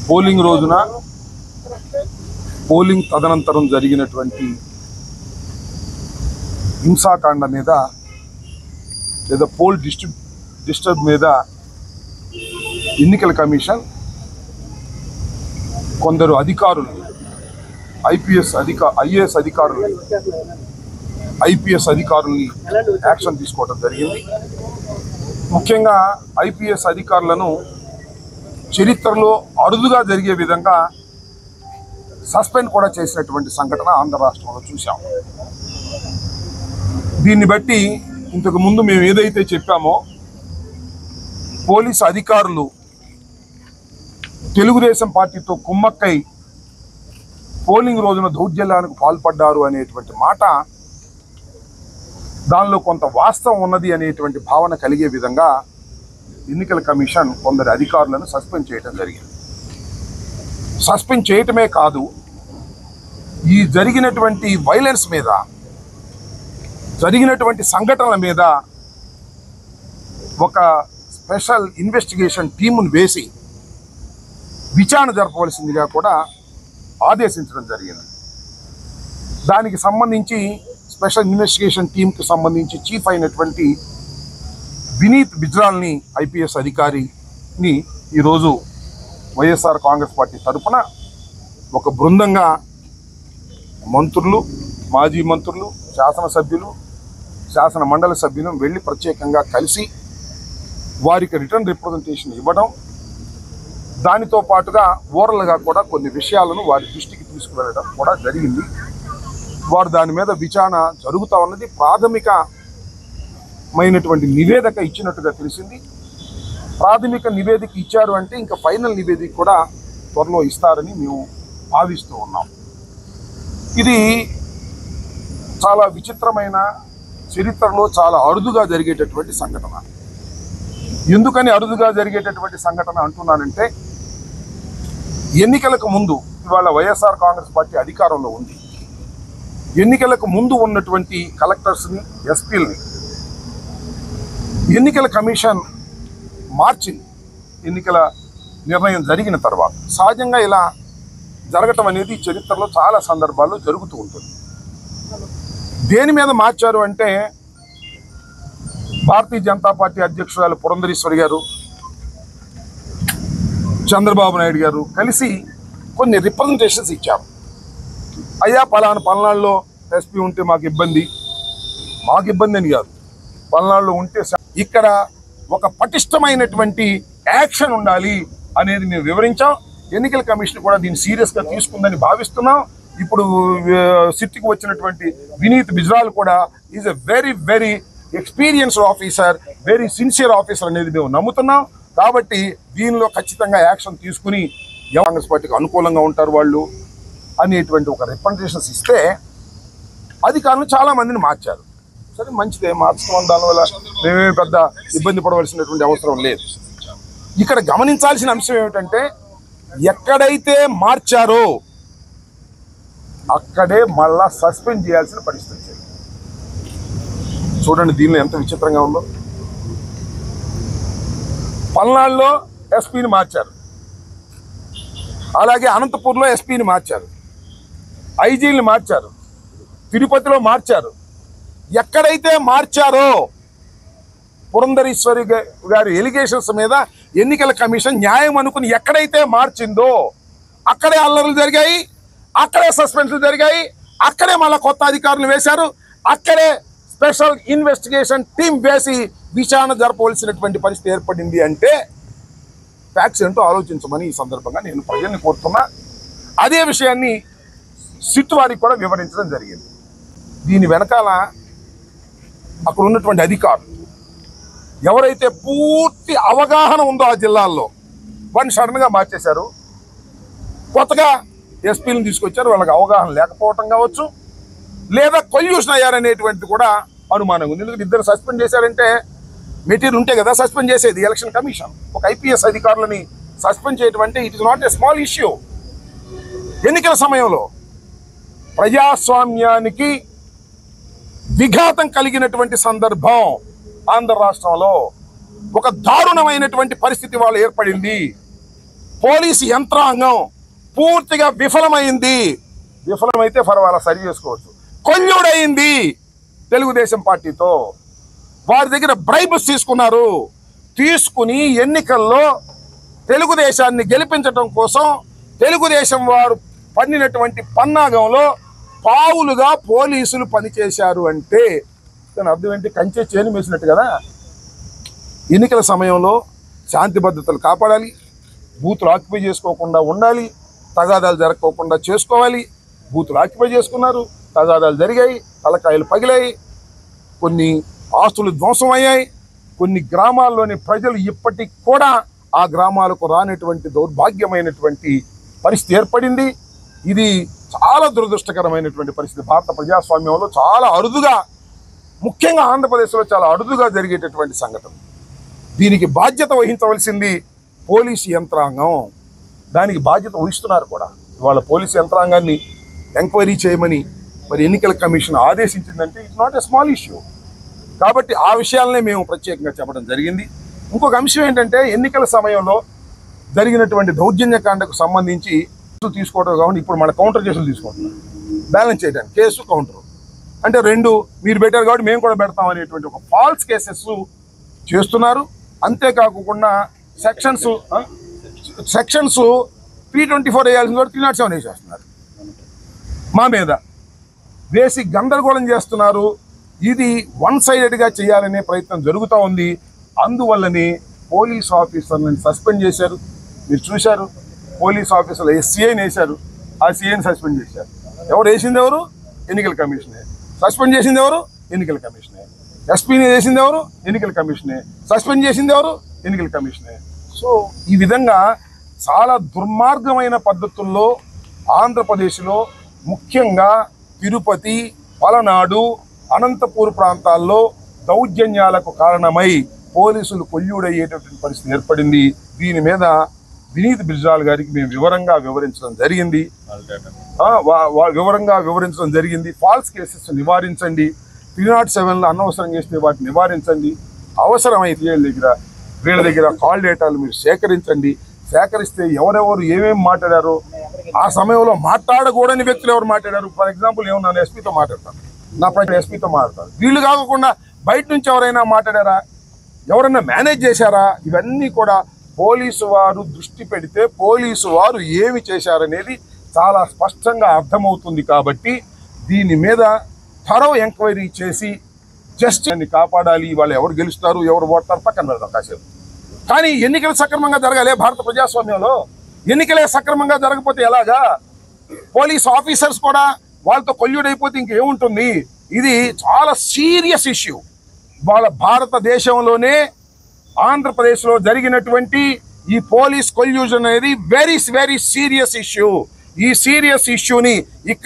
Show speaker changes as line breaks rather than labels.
Polling రోజున polling తదనంతరం జరిగినటువంటి హింసాకాండ మీద లేదా పోల్ డిస్టర్బ్ మీద ఎన్నికల కమిషన్ కొందరు అధికారులు ఐఏఎస్ అధికారుల్ని యాక్షన్ తీసుకోవడం జరిగింది. ముఖ్యంగా ఐపీఎస్ అధికారులను చరిత్రలో అరుదుగా జరిగే విధంగా సస్పెండ్ కూడా చేసినటువంటి సంఘటన ఆంధ్ర రాష్ట్రంలో చూసాం. దీన్ని బట్టి ఇంతకు ముందు మేము ఏదైతే చెప్పామో పోలీసు అధికారులు తెలుగుదేశం పార్టీతో కుమ్మక్కై పోలింగ్ రోజున దౌర్జన్యానికి పాల్పడ్డారు అనేటువంటి మాట, దానిలో కొంత వాస్తవం ఉన్నది అనేటువంటి భావన కలిగే విధంగా ఎన్నికల కమిషన్ కొందరు అధికారులను సస్పెండ్ చేయడం జరిగింది. సస్పెండ్ చేయటమే కాదు, ఈ జరిగినటువంటి వైలెన్స్ మీద, జరిగినటువంటి సంఘటనల మీద ఒక స్పెషల్ ఇన్వెస్టిగేషన్ టీమును వేసి విచారణ జరపవలసిందిగా కూడా ఆదేశించడం జరిగింది. దానికి సంబంధించి స్పెషల్ ఇన్వెస్టిగేషన్ టీంకి సంబంధించి చీఫ్ అయినటువంటి వినీత్ బిజ్రాల్ని ఐపీఎస్ అధికారిని ఈరోజు వైఎస్ఆర్ కాంగ్రెస్ పార్టీ తరఫున ఒక బృందంగా మంత్రులు, మాజీ మంత్రులు, శాసనసభ్యులు, శాసన మండలి సభ్యులు వెళ్ళి ప్రత్యేకంగా కలిసి వారికి రిటర్న్ రిప్రజెంటేషన్ ఇవ్వడం, దానితో పాటుగా ఓరల్గా కూడా కొన్ని విషయాలను వారి దృష్టికి తీసుకువెళ్ళడం కూడా జరిగింది. వారు దాని మీద విచారణ జరుగుతూ ఉన్నది. ప్రాథమికమైనటువంటి నివేదిక ఇచ్చినట్టుగా తెలిసింది. ప్రాథమిక నివేదిక ఇచ్చారు అంటే ఇంకా ఫైనల్ నివేదిక కూడా త్వరలో ఇస్తారని మేము భావిస్తూ ఉన్నాం. ఇది చాలా విచిత్రమైన, చరిత్రలో చాలా అరుదుగా జరిగేటటువంటి సంఘటన. ఎందుకని అరుదుగా జరిగేటటువంటి సంఘటన అంటున్నానంటే, ఎన్నికలకు ముందు, ఇవాళ వైఎస్ఆర్ కాంగ్రెస్ పార్టీ అధికారంలో ఉంది, ఎన్నికలకు ముందు ఉన్నటువంటి కలెక్టర్స్ని, ఎస్పీలని ఎన్నికల కమిషన్ మార్చింది. ఎన్నికల నిర్ణయం జరిగిన తర్వాత సహజంగా ఇలా జరగటం అనేది చరిత్రలో చాలా సందర్భాల్లో జరుగుతూ ఉంటుంది. దేని మీద మార్చారు అంటే, భారతీయ జనతా పార్టీ అధ్యక్షురాలు పురంధరేశ్వరి గారు, చంద్రబాబు నాయుడు గారు కలిసి కొన్ని రిప్రజెంటేషన్స్ ఇచ్చారు. అయ్యా పల్నాడులో ఎస్పీ ఉంటే మాకు ఇబ్బంది అని కాదు, పల్నాడులో ఉంటే ఇక్కడ ఒక పటిష్టమైనటువంటి యాక్షన్ ఉండాలి అనేది మేము వివరించాం. ఎన్నికల కమిషన్ కూడా దీన్ని సీరియస్గా తీసుకుందని భావిస్తున్నాం. ఇప్పుడు సిట్కి వచ్చినటువంటి వినీత్ బిజ్రాల్ కూడా is a very very experienced officer, very sincere officer అనేది మేము నమ్ముతున్నాం. కాబట్టి దీనిలో ఖచ్చితంగా యాక్షన్ తీసుకుని కాంగ్రెస్ పార్టీకి అనుకూలంగా ఉంటారు వాళ్ళు అనేటువంటి ఒక రిప్రజెంటేషన్స్ ఇస్తే అధికారులు చాలామందిని మార్చారు. సరే, మంచిదే, మార్చడం దానివల్ల మేమేమి పెద్ద ఇబ్బంది పడవలసినటువంటి అవసరం లేదు. ఇక్కడ గమనించాల్సిన అంశం ఏమిటంటే, ఎక్కడైతే మార్చారో అక్కడే మళ్ళా సస్పెండ్ చేయాల్సిన పరిస్థితి. చూడండి దీనిలో ఎంత విచిత్రంగా ఉందో. పల్నాడులో ఎస్పీని మార్చారు, అలాగే అనంతపూర్లో ఎస్పీని మార్చారు, ఐజీని మార్చారు, తిరుపతిలో మార్చారు. ఎక్కడైతే మార్చారో పురంధరేశ్వరి గారి ఎలిగేషన్స్ మీద ఎన్నికల కమిషన్ న్యాయం అనుకుని ఎక్కడైతే మార్చిందో అక్కడే అల్లర్లు జరిగాయి, అక్కడే సస్పెన్షన్లు జరిగాయి, అక్కడే మళ్ళీ కొత్త అధికారులు వేశారు, అక్కడే స్పెషల్ ఇన్వెస్టిగేషన్ టీం వేసి విచారణ జరపవలసినటువంటి పరిస్థితి ఏర్పడింది. అంటే ఫ్యాక్ట్స్ ఏంటో ఆలోచించమని ఈ సందర్భంగా నేను ప్రజల్ని కోరుతున్నా. అదే విషయాన్ని సిట్ వారికి కూడా వివరించడం జరిగింది. దీని వెనకాల అక్కడ ఉన్నటువంటి అధికారులు ఎవరైతే పూర్తి అవగాహన ఉందో ఆ జిల్లాల్లో, వాడిని సడన్గా మార్చేశారు. కొత్తగా ఎస్పీలను తీసుకొచ్చారు, వాళ్ళకి అవగాహన లేకపోవటం కావచ్చు, లేదా కొల్యూషన్ అయ్యారనేటువంటిది కూడా అనుమానం ఉంది. ఎందుకంటే ఇద్దరు సస్పెండ్ చేశారంటే మెటీరియల్ ఉంటే కదా సస్పెండ్ చేసేది ఎలక్షన్ కమిషన్. ఒక ఐపీఎస్ అధికారులని సస్పెండ్ చేయడం అంటే it is not a small issue. ఎన్నికల సమయంలో ప్రజాస్వామ్యానికి విఘాతం కలిగినటువంటి సందర్భం ఆంధ్ర రాష్ట్రంలో. ఒక దారుణమైనటువంటి పరిస్థితి వాళ్ళు ఏర్పడింది. పోలీసు యంత్రాంగం పూర్తిగా విఫలమైంది. విఫలమైతే పర్వాలా, సరి చేసుకోవచ్చు. కొల్లుడైంది తెలుగుదేశం పార్టీతో. వారి దగ్గర బ్రైబ్స్ తీసుకుని ఎన్నికల్లో తెలుగుదేశాన్ని గెలిపించడం కోసం తెలుగుదేశం వారు పన్నినటువంటి పన్నాగంలో పావులుగా పోలీసులు పనిచేశారు. అంటే దాని అర్థం ఏంటి? కంచె చేను వేసినట్టు కదా. ఎన్నికల సమయంలో శాంతి భద్రతలు కాపాడాలి, బూతులు ఆక్యుపై చేసుకోకుండా ఉండాలి, తగాదాలు జరగకోకుండా చేసుకోవాలి. బూతులు ఆక్యుపై చేసుకున్నారు, తగాదాలు జరిగాయి, తలకాయలు పగిలాయి, కొన్ని ఆస్తులు ధ్వంసం అయ్యాయి. కొన్ని గ్రామాల్లోని ప్రజలు ఇప్పటికి కూడా ఆ గ్రామాలకు రానటువంటి దౌర్భాగ్యమైనటువంటి పరిస్థితి ఏర్పడింది. ఇది చాలా దురదృష్టకరమైనటువంటి పరిస్థితి. భారత ప్రజాస్వామ్యంలో చాలా అరుదుగా, ముఖ్యంగా ఆంధ్రప్రదేశ్లో చాలా అరుదుగా జరిగేటటువంటి సంఘటన. దీనికి బాధ్యత వహించవలసింది పోలీసు యంత్రాంగం. దానికి బాధ్యత వహిస్తున్నారు కూడా. ఇవాళ పోలీసు యంత్రాంగాన్ని ఎంక్వైరీ చేయమని మరి ఎన్నికల కమిషన్ ఆదేశించిందంటే it's not a small issue. కాబట్టి ఆ విషయాలనే మేము ప్రత్యేకంగా చెప్పడం జరిగింది. ఇంకొక అంశం ఏంటంటే, ఎన్నికల సమయంలో జరిగినటువంటి దౌర్జన్యకాండకు సంబంధించి తీసుకోవడం కాబట్టి ఇప్పుడు మన కౌంటర్ కేసులు తీసుకుంటున్నాం. బ్యాలెన్స్ చేయడానికి కేసు కౌంటర్ అంటే రెండు మీరు పెట్టారు కాబట్టి మేము కూడా పెడతాం అనేటువంటి ఒక ఫాల్స్ కేసెస్ చేస్తున్నారు. అంతేకాకుండా సెక్షన్స్ 324 వేయాల్సిన కూడా 307 వేసేస్తున్నారు. మా మీద వేసి గందరగోళం చేస్తున్నారు. ఇది వన్ సైడెడ్గా చేయాలనే ప్రయత్నం జరుగుతూ ఉంది. అందువల్లనే పోలీస్ ఆఫీసర్లను సస్పెండ్ చేశారు. మీరు చూశారు, పోలీస్ ఆఫీసర్లు సీఐని వేశారు, ఆ సీఐని సస్పెండ్ చేశారు. ఎవరు వేసింది? ఎవరు? ఎన్నికల కమిషనే. సస్పెండ్ చేసింది ఎవరు? ఎన్నికల కమిషనే. ఎస్పీని వేసింది ఎవరు? ఎన్నికల కమిషనే. సస్పెండ్ చేసింది ఎవరు? ఎన్నికల కమిషనే. సో ఈ విధంగా చాలా దుర్మార్గమైన పద్ధతుల్లో ఆంధ్రప్రదేశ్లో, ముఖ్యంగా తిరుపతి, పలనాడు, అనంతపూర్ ప్రాంతాల్లో దౌర్జన్యాలకు కారణమై పోలీసులు కొల్లుడయ్యేటటువంటి పరిస్థితి ఏర్పడింది. దీని మీద వినీత్ బిర్జాల్ గారికి మేము వివరంగా వివరించడం జరిగింది. ఫాల్స్ కేసెస్ నివారించండి, 307లో అనవసరం చేస్తే వాటిని నివారించండి. అవసరమైతే వీళ్ళ దగ్గర కాల్ డేటాలు మీరు సేకరించండి. సేకరిస్తే ఎవరెవరు ఏమేమి మాట్లాడారో, ఆ సమయంలో మాట్లాడకూడని వ్యక్తులు ఎవరు మాట్లాడారు. ఫర్ ఎగ్జాంపుల్ నేను ఎస్పీతో మాట్లాడతాను, నా ప్రజలు ఎస్పీతో మాట్లాడతారు. వీళ్ళు కాకుండా బయట నుంచి ఎవరైనా మాట్లాడారా, ఎవరైనా మేనేజ్ చేశారా, ఇవన్నీ కూడా పోలీసు వారు దృష్టి పెడితే పోలీసు వారు ఏమి చేశారనేది చాలా స్పష్టంగా అర్థమవుతుంది. కాబట్టి దీని మీద థరో ఎంక్వైరీ చేసి జస్టిస్ని కాపాడాలి. వాళ్ళు ఎవరు గెలుస్తారు, ఎవరు ఓడతారు పక్కన పెడతాం కాసేపు. కానీ ఎన్నికలు సక్రమంగా జరగాలి. భారత ప్రజాస్వామ్యంలో ఎన్నికలే సక్రమంగా జరగకపోతే ఎలాగా? పోలీస్ ఆఫీసర్స్ కూడా వాళ్ళతో కొల్లుడైపోతే ఇంకేముంటుంది? ఇది చాలా సీరియస్ ఇష్యూ. వాళ్ళ భారతదేశంలోనే ఆంధ్రప్రదేశ్లో జరిగినటువంటి ఈ పోలీస్ కొల్యూషన్ అనేది వెరీ వెరీ సీరియస్ ఇష్యూ. ఈ సీరియస్ ఇష్యూని ఇక్కడ